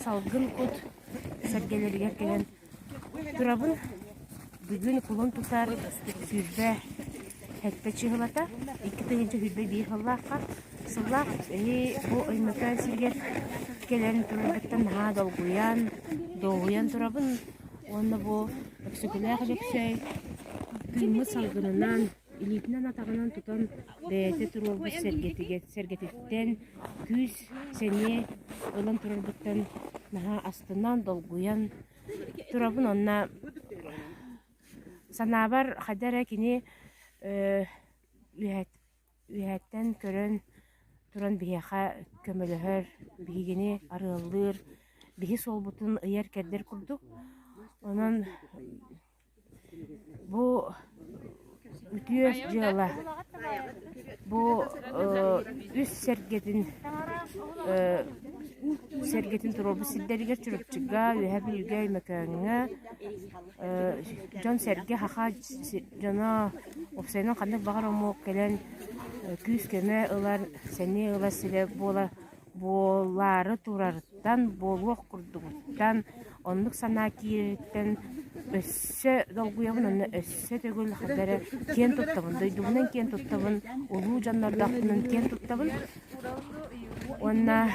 salgın kut sergeleriga gelen turabın bugün kulun tutar hüzbe hette çıhılata iki tayınca hüzbe bir hallaka sılak bu oymakan sirget gelen turabıktan ha dolguyan doğuyan turabın onda bu öksüküler şey kıyımı salgınından İlitinden atağından tutan değerli turulmuş sergetitten küs seni olan turulbuktan daha astından dolguyan turabın onna sanabar hadara kini ühetten körön turan biheha kömölöhör bihigini arılır bihi solbutun ıyar kedder kurduk onun bu ütüyöz jığala bu üst sergetin turulbu sidderiger çürüpçüga ühe bilgey mekanına John serge haha jana ofsaynan kandak bağır omuk gelen küs keme ılar seni ılar sile boları turardan boluq kurduguttan onluk sana kiyeritten össe dolguyabın onu össe tegül hadere ken tuttabın duyduğundan ken tuttabın ulu canlardaqının ken tuttabın onna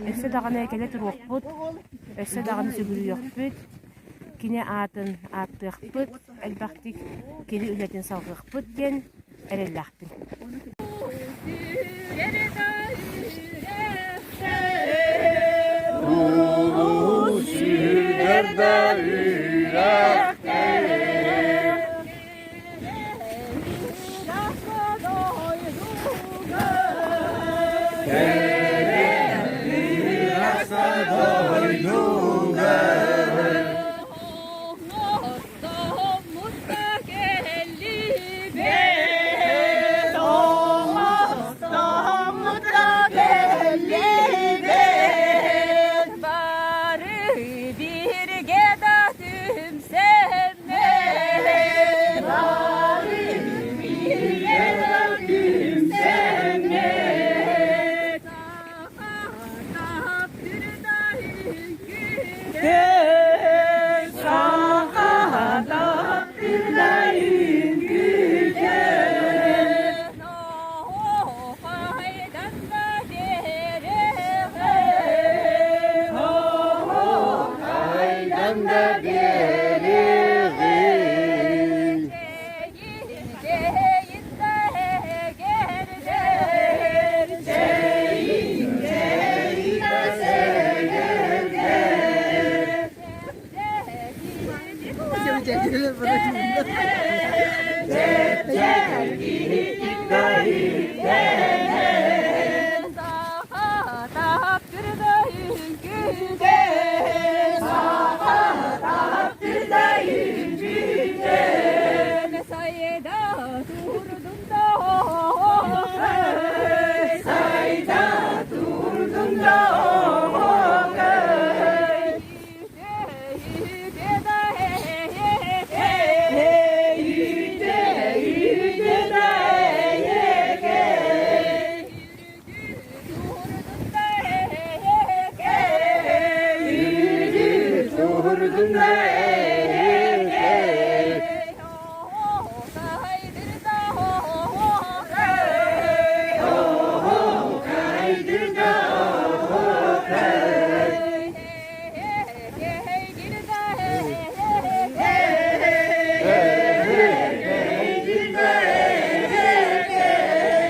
össe dağına ekele turuqput össe dağını sügürü yoqput kine atın attıqput elbaqtik kiri ületin salgıqput den erellaqpın Good night.